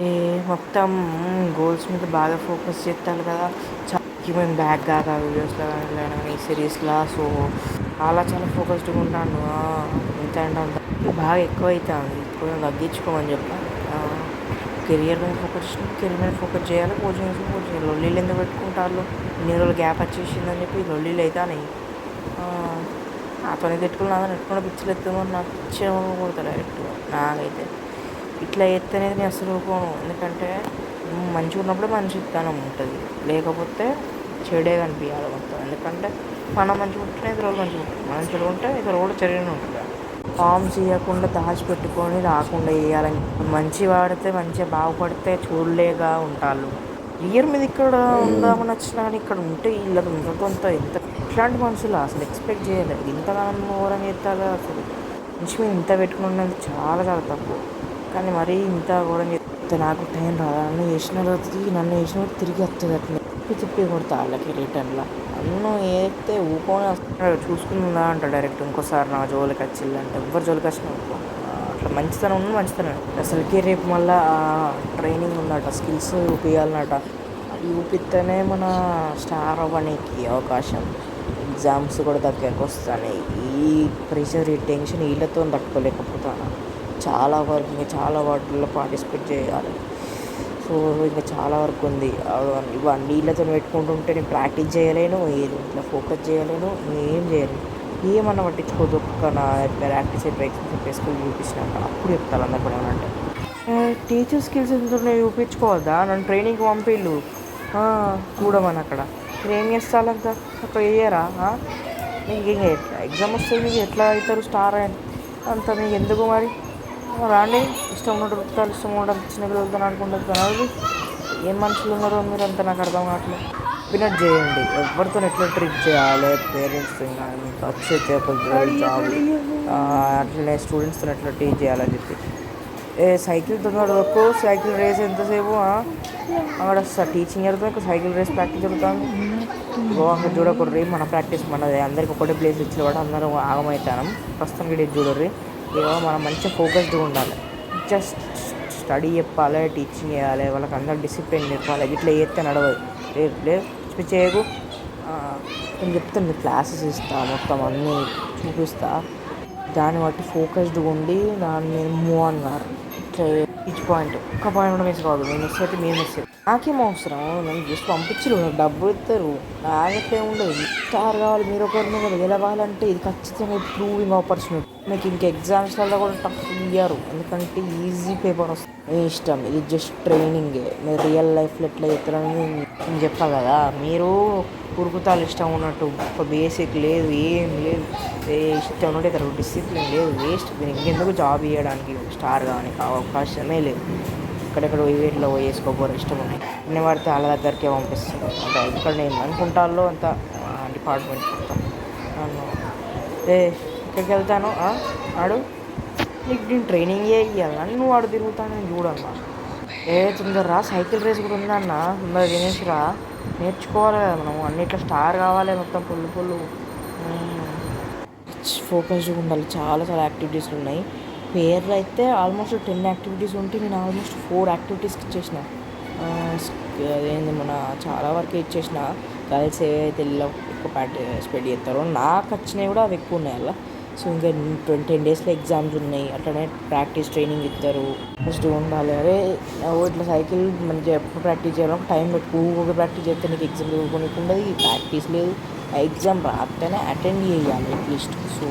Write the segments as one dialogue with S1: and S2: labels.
S1: ఏ మొత్తం గోల్స్ మీద బాగా ఫోకస్ చేస్తారు కదా! మేము బ్యాక్ కాక వీడియోస్‌లో గాని, సిరీస్‌లా సో, చాలా ఫోకస్డ్‌గా ఉంటాను. ఇంత అంటే అంత బాగా ఎక్కువైతాంది. కొంచెం తగ్గించుకోమని చెప్పాలి. కెరియర్ మీద ఫోకస్ చేయాలి. కోచింగ్ లొల్లీలు ఎందుకు పెట్టుకుంటాళ్ళు? ఇన్ని రోజులు గ్యాప్ వచ్చేసిందని చెప్పి లొల్లీలు అయితాన్నాయి. నాతోనే తిట్టుకున్న పిచ్చిలెత్తుందో నాకు పిచ్చేమో కొడతా డైరెక్ట్‌గా నాకైతే. ఇట్లా చేస్తేనే నేను అసలు ఊకోను. ఎందుకంటే మంచిగా ఉన్నప్పుడే మంచితనం ఉంటుంది, లేకపోతే చెడే కనిపించాలి మొత్తం. ఎందుకంటే మనం మంచిగా ఉంటేనే ఇతరులు మంచిగా ఉంటారు, మనం చెడు ఉంటే ఇతరులు కూడా చెడుగానే ఉంటుంది. ఫామ్స్ ఇవ్వకుండా దాచిపెట్టుకొని రాకుండా వేయాలని మంచి వాడితే మంచిగా బాగుపడితే చూడలేగా ఉంటాళ్ళు. ఇయర్ మీద ఇక్కడ ఉందామని వచ్చినా కానీ ఇక్కడ ఉంటే వీళ్ళకి కొంత ఎంత ఇట్లాంటి మనుషులు అసలు ఎక్స్పెక్ట్ చేయలేదు. ఇంతగానో ఘోరంగా చేస్తారు అసలు. మనిషి మీద ఇంత పెట్టుకుని ఉన్నది చాలా తప్పు. కానీ మరీ ఇంత ఘోరంగా చేస్తే నాకు టైం రాదు. నన్ను చేసిన తిరిగి వస్తుంది అట్లా తిప్పి కొడతా వాళ్ళకి రిటర్న్లో. నన్ను ఏదైతే ఊకొని చూసుకుందా అంట డైరెక్ట్ ఇంకోసారి నా జోలికి వచ్చిందంటే ఎవ్వరు జోలికి వచ్చినా ఊకో. అట్లా మంచితనం అసలుకి రేపు మళ్ళీ ట్రైనింగ్ ఉందట, స్కిల్స్ చూపించాలన్నట. అది చూపిస్తేనే మన స్టార్ అవ్వడానికి అవకాశం. ఎగ్జామ్స్ కూడా దగ్గరకు వస్తాయి. ఈ ప్రెషర్, ఈ టెన్షన్ వీళ్ళతో తట్టుకోలేకపోతాను. చాలా వాటిల్లో పార్టిసిపేట్ చేయాలి. సో ఇంకా చాలా వర్క్ ఉంది. ఇవన్నీ వీళ్ళతో పెట్టుకుంటుంటే నేను ప్రాక్టీస్ చేయలేను, ఏది ఇట్లా ఫోకస్ చేయలేను, ఏం చేయలేను. ఏమన్నా పట్టించుకోదు. ఒక్క నా ప్రాక్టీస్ స్కూల్ చూపించినాక అప్పుడు చెప్తాను అందరు కూడా ఏమన్నా అంటే టీచర్ స్కిల్స్ నేను చూపించుకోవద్దా? నన్ను ట్రైనింగ్కి పంపిళ్ళు చూడమని అక్కడ. మీరు ఏం చేస్తారంతా అక్కడ వేయరా? మీకు ఇంకా ఎట్లా ఎగ్జామ్ వస్తుంది? మీకు ఎట్లా అవుతారు స్టార్ అంత? మీకు ఎందుకు మరి? రాండి, ఇష్టం ఉన్నట్టు దొరుకుతారు, ఇష్టం ఉన్నట్టు చిన్న పిల్లలతో ఆడుకుంటారు. ఏం మనుషులు ఉన్నారో మీరు అంతా నాకు అర్థం కావట్లేదు. చెప్పినట్టు చేయండి. ఎవరితో ఎట్లా ట్రీట్ చేయాలి, పేరెంట్స్తో కానీ మీకు వచ్చే జాబ్ అట్లనే స్టూడెంట్స్తో ఎట్లా ట్రీట్ చేయాలని చెప్పి. సైకిల్ తొందర దొరకు, సైకిల్ రేస్ ఎంతసేపు అక్కడ టీచింగ్ జరుగుతుంది, సైకిల్ రేస్ ప్రాక్టీస్ జరుగుతుంది. అక్కడ చూడకూడదు. మన ప్రాక్టీస్ మనది. అందరికి ఒకటే ప్లేస్ ఇచ్చిన వాడు అందరూ ఆగమవుతాం. ప్రస్తుతం కూడా చూడర్రి. మనం మంచిగా ఫోకస్డ్గా ఉండాలి. జస్ట్ స్టడీ చెప్పాలి, టీచింగ్ చేయాలి, వాళ్ళకి అందరూ డిసిప్లిన్ నేర్పాలి. ఇట్లా చేస్తే నడవదు. లేదు చేయకు. నేను చెప్తాను, మీకు క్లాసెస్ ఇస్తా, మొత్తం అన్నీ చూపిస్తా. దాన్ని బట్టి ఫోకస్డ్గా ఉండి దాన్ని నేను మూవ్ ఆన్ కాదు. ఇట్లా ఈచ్ పాయింట్ ఒక్క పాయింట్ కూడా మిస్ కావద్దు. నేను మిస్ అయితే మీరు మిస్ అయితే నాకేం అవసరం? నేను జస్ట్ పంపించరు, నాకు డబ్బులు ఇస్తారు, నాకే ఉండదు. స్టార్ కావాలి, మీరు ఒకరిని కదా గెలవాలంటే ఇది ఖచ్చితంగా ప్రూవింగ్ ఆపర్చునిటీ. మీకు ఇంక ఎగ్జామ్స్లలో కూడా టఫ్ ఇయ్యారు, ఎందుకంటే ఈజీ పేపర్ వస్తుంది. మీ ఇష్టం, ఇది జస్ట్ ట్రైనింగే. మీరు రియల్ లైఫ్లో ఎట్లా చేస్తారని నేను చెప్పాలి కదా. మీరు ఉరుకుతాలు ఇష్టం ఉన్నట్టు, ఒక బేసిక్ లేదు, ఏం లేదు, ఇష్టం ఉన్నట్టు ఇతర డిసిప్లిన్ లేదు, వేస్ట్. మీరు ఇంకెందుకు జాబ్ చేయడానికి స్టార్ కానీ అవకాశమే లేదు. ఎక్కడెక్కడ ఈవెంట్లో వేసుకోపోరు, ఇష్టం ఉన్నాయి అన్నీ పడితే వాళ్ళ దగ్గరికే పంపిస్తారు. అంటే ఇక్కడ నేను అనుకుంటాలో అంత డిపార్ట్మెంట్ మొత్తం నన్ను ఎక్కడికి వెళ్తాను ఆడు నీకు నేను ట్రైనింగ్ ఇవ్వాలి, నువ్వు ఆడు తిరుగుతాను నేను చూడన్నా. తొందరరా, సైకిల్ రేస్ కూడా ఉందన్న, తొందరగా వినేసిరా. నేర్చుకోవాలి కదా మనం, అన్నిట్లో స్టార్ కావాలి, మొత్తం పుల్లు ఫోకస్డ్గా ఉండాలి. చాలా యాక్టివిటీస్ ఉన్నాయి. పేర్లు అయితే ఆల్మోస్ట్ 10 యాక్టివిటీస్ ఉంటే నేను ఆల్మోస్ట్ 4 యాక్టివిటీస్కి ఇచ్చేసిన. అదేంది మన చాలా వరకు ఇచ్చేసిన. గర్ల్స్ ఏవైతే ఎక్కువ పార్టిసిపేట్ చేస్తారో నాకు వచ్చినవి కూడా అవి ఎక్కువ ఉన్నాయి అలా. సో ఇంకా 10 డేస్లో ఎగ్జామ్స్ ఉన్నాయి. అట్లనే ప్రాక్టీస్ ట్రైనింగ్ ఇస్తారు. ఫస్ట్ ఉండాలి. అరే ఇట్లా సైకిల్ మంచిగా ఎప్పుడు ప్రాక్టీస్ చేయాలి, టైం పెట్టుకు ప్రాక్టీస్ చేస్తే నీకు ఎగ్జామ్ చదువుకోనికి ఉండదు. ప్రాక్టీస్ లేదు. ఎగ్జామ్ రాస్తేనే అటెండ్ చేయాలి అట్లీస్ట్. సో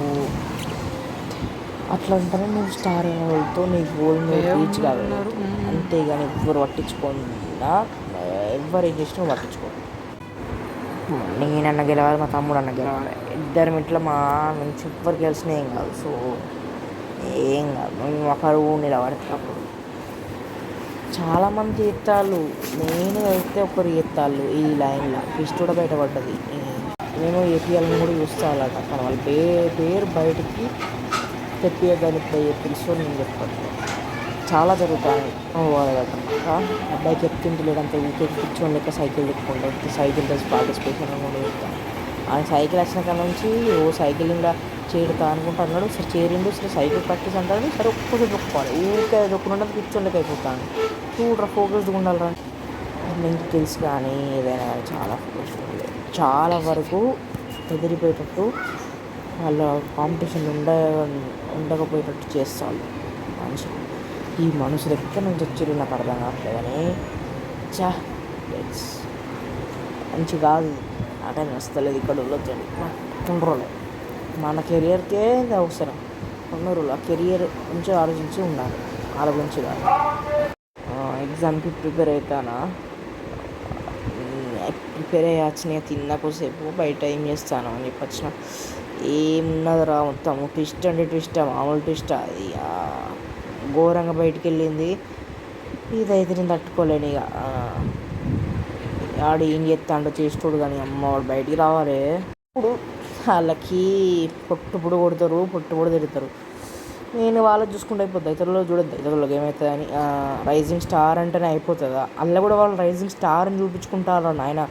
S1: అట్లా అంటేనే నువ్వు స్టార్ అవ్వడంతో నీ గోల్ నువ్వు రీచ్ కాగలరు. అంతేగాని ఎవ్వరు పట్టించుకోకుండా ఎవ్వరు ఏం చేసినా పట్టించుకోరు. నేనన్న గెలవాలి, మా తమ్ముడు అన్న గెలవాలి, ఇద్దరం ఇట్లా మా నుంచి ఎవ్వరు గెలిచినా ఏం కాదు. సో ఏం కాదు, మేము ఒకరు నిలబడేటప్పుడు చాలామంది ఎత్తాళ్ళు, నేను అయితే ఒకరు ఎత్తాళ్ళు ఈ లైన్లో. ఫిస్ట్ కూడా బయటపడ్డది. నేను ఏపీఎల్ని కూడా చూస్తాలట, కానీ వాళ్ళ పేరు బయటికి తెప్పియడానికి తెలుసు నేను చెప్పాను. చాలా జరుగుతాయి వాళ్ళగట. అబ్బాయికి ఎత్తింటి లేదంటే ఊకే కూర్చొని లెక్క సైకిల్ తిప్పుకుంటే సైకిల్ రేస్ పార్టిసిపేషన్ కూడా చెప్తాను. ఆయన సైకిల్ వచ్చిన కాడ నుంచి సైకిల్ ఇంకా చేరుతా అనుకుంటా అన్నాడు. సరే చేరిండు, సరే సైకిల్ ప్రాక్టీస్ అంటాడు. సరే ఒక్కసారి దొక్కుకోవాలి, ఊరికే దొక్కునుంటే కూర్చోలేక అయిపోతాను. చూడరా ఫోకస్డ్గా ఉండాలిరా. లింక్ స్కిల్స్ కానీ ఏదైనా కానీ చాలా ఫోకస్డ్గా ఉండాలి. చాలా వరకు ఎదిరిపోయేటట్టు వాళ్ళ కాంపిటీషన్ ఉండకపోయేటట్టు చేస్తాను మనుషులు. ఈ మనుషులు ఎక్కడి నుంచి వచ్చారు నాకు అర్థం కావట్లేదు కానీ మంచి కాదు. ఆ టైం వస్తలేదు ఇక్కడ వెళ్ళొచ్చు కొన్ని రోజులు. మన కెరియర్కే ఇది అవసరం. కొన్ని రోజులు ఆ కెరియర్ గురించి ఆలోచించి ఉండాలి. వాళ్ళ గురించి కాదు. ఎగ్జామ్కి ప్రిపేర్ అవుతానా, ప్రిపేర్ అయ్యాచ్చినాయి తిన్నాకోసేపు బయట ఏం చేస్తాను అని చెప్పి వచ్చిన. ఏమున్నదిరా మొత్తం ట్విస్ట్ అంటే ట్విస్ట్, మామూలు ట్విస్ట్. అది ఘోరంగా బయటికి వెళ్ళింది. ఇదైతే నేను తట్టుకోలేను ఇక. ఆడు ఏం చేస్తాడో చేస్తాడు కానీ అమ్మ వాడు బయటికి రావాలి. ఇప్పుడు వాళ్ళకి పొట్టు కొడతారు, పొట్టు తిడతారు. నేను వాళ్ళకి చూసుకుంటూ అయిపోతుంది. ఇతరులు చూడద్దు, ఇతరులకు ఏమవుతుందని. రైజింగ్ స్టార్ అంటేనే అయిపోతుందా? అందులో కూడా వాళ్ళు రైజింగ్ స్టార్ని చూపించుకుంటారు నాయన.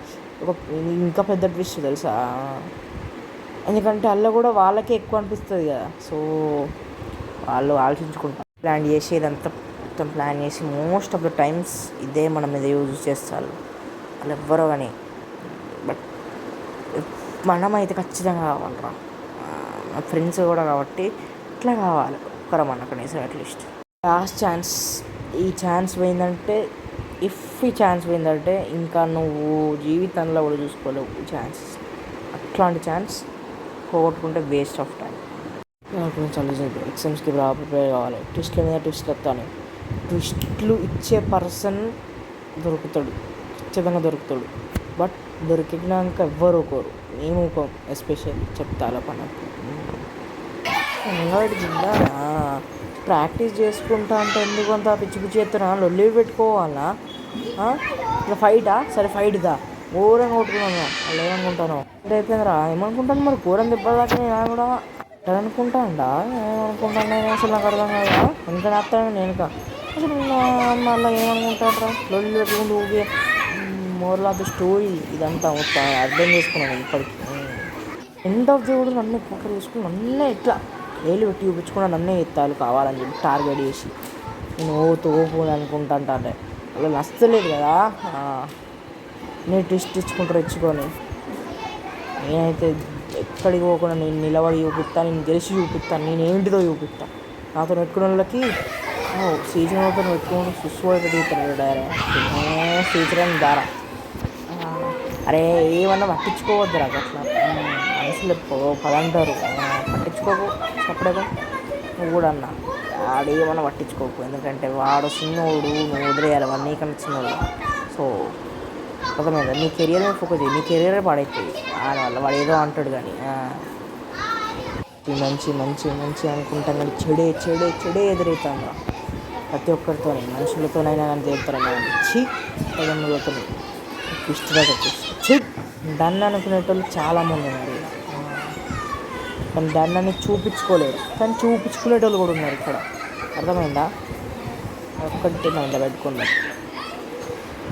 S1: ఒక ఇంకా పెద్ద ట్విస్ట్ తెలుసా? ఎందుకంటే అందులో కూడా వాళ్ళకే ఎక్కువ అనిపిస్తుంది కదా. సో వాళ్ళు ఆలోచించుకుంటారు, ప్లాన్ చేసి ఇదంతా మొత్తం ప్లాన్ చేసి మోస్ట్ ఆఫ్ ద టైమ్స్ ఇదే మన మీద యూజ్ చేస్తారు వాళ్ళు ఎవ్వరో కానీ. బట్ మనమైతే ఖచ్చితంగా కావాలరా. నా ఫ్రెండ్స్ కూడా కాబట్టి ఇట్లా కావాలి ఒక్కరమన్న కనీసం అట్లీస్ట్. Last chance. ఈ ఛాన్స్ పోయిందంటే ఈ ఛాన్స్ పోయిందంటే ఇంకా నువ్వు జీవితంలో కూడా చూసుకోలేవు ఈ ఛాన్స్. అట్లాంటి ఛాన్స్ పోగొట్టుకుంటే వేస్ట్ ఆఫ్ టైం. కొంచెం ఎగ్జామ్స్కి ప్రిపేర్ కావాలి. ట్విస్ట్ల మీద ట్విస్ట్లు వస్తాను. ట్విస్ట్లు ఇచ్చే పర్సన్ దొరుకుతాడు, ఖచ్చితంగా దొరుకుతాడు. బట్ దొరికినాక ఎవ్వరు ఊకోరు, మేము ఊకోం. ఎస్పెషల్లీ చెప్తాలో పని జిల్లా ప్రాక్టీస్ చేసుకుంటా అంటే ఎందుకు అంత పిచ్చి పిచ్చి చేస్తున్నా? లొల్లి పెట్టుకోవాలా? ఇట్లా ఫైటా? సరే ఫైట్దా ఘోరంగా కొట్టుకున్నాను. వాళ్ళు ఏమనుకుంటాను అయిపోయిందిరా. ఏమనుకుంటాను మరి? ఘోరం దెబ్బదాకా నేను కూడా అనుకుంటాడా? ఏమనుకుంటాను నేను అసలు నాకు అర్థం కాదా. ఎంత నేస్తాను నేను అసలు మళ్ళీ ఏమనుకుంటారా? లొల్లి పెట్టుకుంటూ ఊగే మోరల్ ఆఫ్ ద స్టోరీ ఇదంతా మొత్తం అర్థం చేసుకున్నాను ఇప్పటికి. ఎండ్ ఆఫ్ దేవుడు నన్ను పక్కన తీసుకుని నన్నే ఇట్లా వేలు పెట్టి చూపించుకున్నా నన్నే ఎత్తాలు కావాలని చెప్పి టార్గెట్ చేసి నేను తోపోని అనుకుంటాంట. అంటే అలా నచ్చలేదు కదా. నేను ట్విస్ట్ ఇచ్చుకుంటారు ఇచ్చుకొని. నేనైతే ఎక్కడికి పోకుండా నేను నిలబడి చూపిస్తాను, నేను గెలిచి చూపిస్తాను, నేను ఏంటిదో చూపిస్తాను. నాతో పెట్టుకున్న వాళ్ళకి సీజన్ అవుతాను పెట్టుకోండి సుస్వాడు తీస్తాను డైరెక్ట్ సీజన్ ద్వారా. అరే ఏమన్నా పట్టించుకోవద్దురా అట్లా. మనుషులు పదంటారు పట్టించుకోకు. అప్పుడేమో నువ్వు కూడా అన్నా ఆడేమన్నా పట్టించుకోకు. ఎందుకంటే వాడు చిన్నోడు, నువ్వు వదిలేయాలి వాడు నీకన్నా చిన్నోడు. సో అర్థమైందా? నీ కెరియర్ మీద ఫోకస్ చేయి. నీ కెరియరే పాడైపోయి ఆడవాళ్ళ వాడు ఏదో అంటాడు కానీ మంచి మంచి మంచి అనుకుంటాం కానీ చెడే ఎదురవుతాను ప్రతి ఒక్కరితో. మనుషులతోనైనా కానీ చెప్తారని చి పదములతో ఇష్టంగా చెప్పేసి డన్ అనుకునేటోళ్ళు చాలామంది ఉన్నారు. కానీ డన్ అని చూపించుకోలేరు, కానీ చూపించుకునేటోళ్ళు కూడా ఉన్నారు ఇక్కడ. అర్థమైందా? ఒక్కటి మైండ్లో పెట్టుకున్నాను.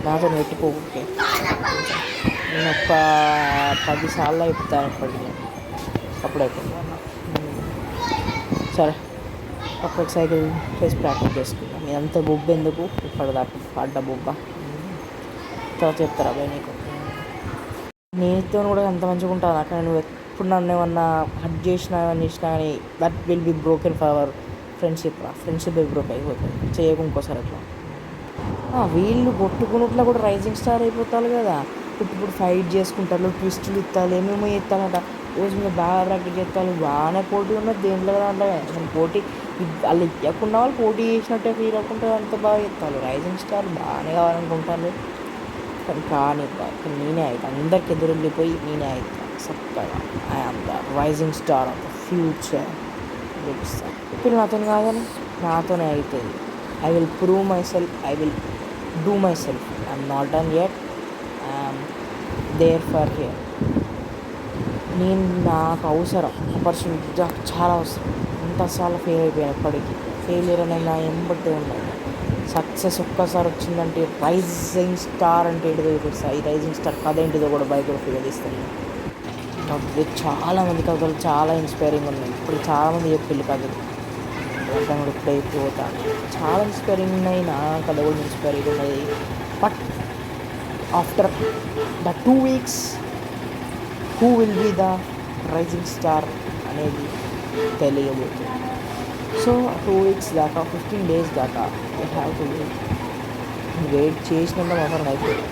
S1: నాతో పెట్టుకోకే. నేను ఒక 10 సార్లు అయిపోతాను ఇప్పటికీ. అప్పుడైపోయింది. సరే అప్పటికి సైకిల్ చేసి ప్రాక్టీస్ చేసుకున్నాను. నేను అంత బొబ్బ ఎందుకు ఇప్పటిదాకా పడ్డ బొబ్బ తర్వాత చెప్తారా అబ్బాయి నీకు. నీతో కూడా అంత మంచిగా ఉంటాను. అక్కడ నువ్వు ఎప్పుడు నన్ను ఏమన్నా హట్ చేసినా కానీ that will be broken for hour friendship. Friendship broke అయిపోతుంది. చేయకు ఇంకోసారి అట్లా. వీళ్ళు కొట్టుకున్నట్లా కూడా రైజింగ్ స్టార్ అయిపోతారు కదా. ఇప్పుడు ఫైట్ చేసుకుంటారు, ట్విస్టులు ఇస్తారు, ఏమేమో చేస్తారట. రోజు మీద బాగా ప్రాక్టీస్ చేస్తారు. బాగానే పోటీ ఉన్నది దేంట్లో దాంట్లో. అసలు పోటీ వాళ్ళు ఇవ్వకుండా వాళ్ళు పోటీ చేసినట్టే ఫీల్ అవ్వకుండా అంత బాగా చెప్తారు. రైజింగ్ స్టార్ బాగానే కావాలనుకుంటారు కానీ నేనే అవుతాను. అందరికి ఎదురెళ్ళిపోయి నేనే అవుతాను చక్కగా. I am the rising star of the future చూపిస్తాను. ఇప్పుడు నాతో కాదని నాతోనే అవుతుంది. I will prove myself. I will do myself. I'm not done yet. I'm there for here. నేను నాకు అవసరం ఆపర్చునిటీ చాలా అవసరం. ఎంతసార్లు ఫెయిల్ అయిపోయాను. ఎప్పటికీ ఫెయిలియర్ అనేది నా ఎంబట్టే ఉన్నాయి. సక్సెస్ ఒక్కసారి వచ్చిందంటే రైజింగ్ స్టార్ అంటే ఏంటిదో చూపిస్తా. ఈ రైజింగ్ స్టార్ కథ ఏంటిదో కూడా బయోగ్రఫీగా తీస్తాను. చాలామంది కథలు చాలా ఇన్స్పైరింగ్ ఉన్నాయి. ఇప్పుడు చాలామంది చెప్పిళ్ళు కథలు. అర్థం కూడా ఇప్పుడే అయిపోతాను. చాలా ఇన్స్పైరింగ్ ఉన్నాయి, నా కథ కూడా ఇన్స్పైరింగ్ ఉన్నది. But after the 2 weeks who will be the rising star అనేది తెలియబోతుంది. సో 2 weeks దాకా 15 days దాకా యూ హ్యావ్ టు వెయిట్ చేసినంత మాత్రం అయిపోతుంది.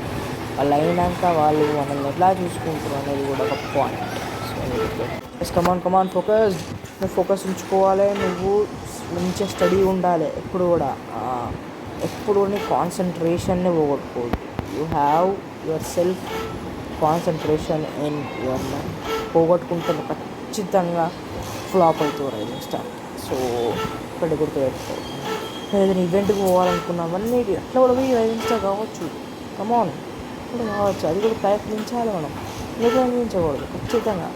S1: వాళ్ళు అయినాక వాళ్ళు మనల్ని ఎట్లా చూసుకుంటారు అనేది కూడా ఒక పాయింట్. సో కమాన్ ఫోకస్, నువ్వు ఫోకస్ ఉంచుకోవాలి. నువ్వు మంచిగా స్టడీ ఉండాలి ఎప్పుడు కూడా. ఎప్పుడు నీ కాన్సన్ట్రేషన్ని పోగొట్టుకోవద్దు. You have your self concentration in your mind. పోగొట్టుకుంటే ఖచ్చితంగా ఫ్లాప్ అవుతావు రైజింగ్ స్టార్. సో ఇక్కడ గుర్తుపెట్టుకో. ఏదైనా ఈవెంట్కి పోవాలనుకున్నామని ఎట్లా కూడా పోయి రైజింగ్ స్టార్ కావచ్చు. కమాన్ కూడా కావచ్చు. అది కూడా ప్రయత్నించాలి మనం, ప్రయత్నించకూడదు ఖచ్చితంగా.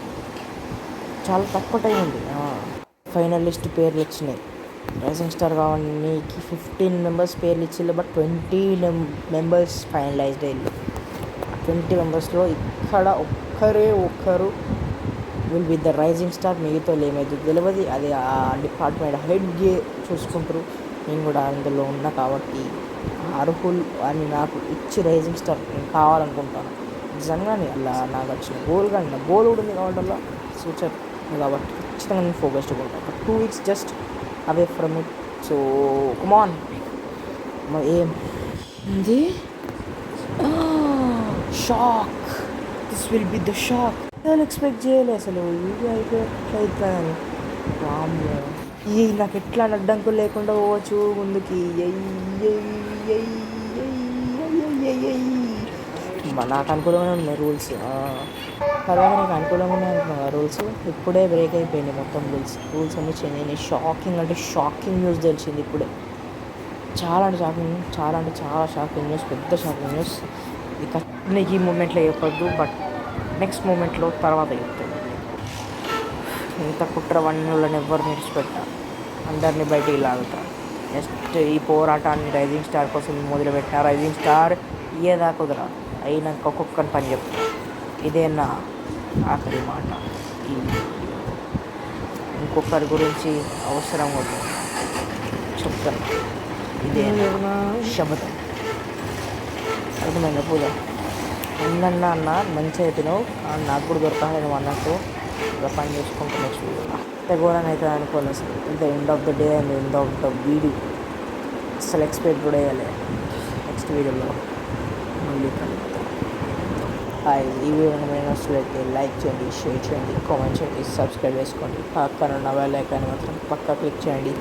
S1: చాలా తక్కువ టైం ఉంది. ఫైనలిస్ట్ పేర్లు వచ్చినాయి. రైజింగ్ స్టార్ కావడానికి 15 members పేర్లు ఇచ్చిళ్ళు. బట్ 20 members ఫైనలైజ్డ్ అయ్యారు. 20 members ఇక్కడ ఒక్కరు will be the rising star. మిగతా ఏమైతే తెలియదు, అది ఆ డిపార్ట్మెంట్ హెడ్ చూసుకుంటారు. నేను కూడా అందులో ఉన్నా కాబట్టి అర్హుల్ అని నాకు ఇచ్చి రైజింగ్ స్టార్ నేను కావాలనుకుంటాను. నిజంగానే అలా నాకు వచ్చిన గోల్ కానీ నా గోల్ కూడా ఉంది కాబట్టి అలా ఫ్యూచర్ కాబట్టి ఖచ్చితంగా నేను ఫోకస్డ్గా ఉంటాను. But 2 weeks just away from it. So come on. ఏంది shock, this will be the shock. అసలు ఎక్స్పెక్ట్ చేయలే అసలు వీడియో అయితే ఎట్లా అవుతుందని. వామ్మో, నాకు ఎట్లా అడ్డంకులు లేకుండా పోవచ్చు ముందుకి. నాకు అనుకూలంగానే ఉన్నాయి రూల్స్. తర్వాత నీకు అనుకూలంగా ఉన్నాయి అంటున్నాను రూల్స్. ఇప్పుడే బ్రేక్ అయిపోయింది మొత్తం రూల్స్ అన్నీ చేంజ్ అయినాయి. షాకింగ్ న్యూస్ తెలిసింది ఇప్పుడే. చాలా షాకింగ్ న్యూస్, పెద్ద షాకింగ్ న్యూస్. ఇది నీకు ఈ మూమెంట్లో చెప్పొద్దు, బట్ నెక్స్ట్ మూమెంట్లో తర్వాత చెప్తాను. ఇంత కుట్రవన్నీ ఎవరు విడిచిపెట్టా, అందరినీ బయటికి లాగుతా. నెక్స్ట్ ఈ పోరాటాన్ని రైజింగ్ స్టార్ కోసం మొదలుపెట్టిన రైజింగ్ స్టార్ ఇయ్యేదా కుదరా అయినాక ఒక్కొక్కరి పని చెప్తా. ఇదే నా ఆఖరి మాట. ఇంకొకరి గురించి అవసరం కూడా చెప్తాను. ఇదే నా శబ్దం. అర్థమైందా పూజ? ఏందన్నా అన్న మంచిగా చెప్పినావు, నాకు కూడా దొరకాలి నువ్వు అన్నట్టు. ఇలా పని చేసుకుంటూ నెక్స్ట్ వీడియో అంత ఘోరంగా అవుతుంది అనుకోలేదు అసలు. ఇంత end of the day and end of the video అసలు ఎక్స్పెక్ట్ కూడా వేయాలి. నెక్స్ట్ వీడియోలో మళ్ళీ కలుగుతాం. ఈ వీడియో మేము నచ్చినట్లయితే లైక్ చేయండి, షేర్ చేయండి, కామెంట్ చేయండి, సబ్స్క్రైబ్ చేసుకోండి. పక్కన ఉన్న బెల్ ఐకాన్ మాత్రం పక్కా క్లిక్ చేయండి.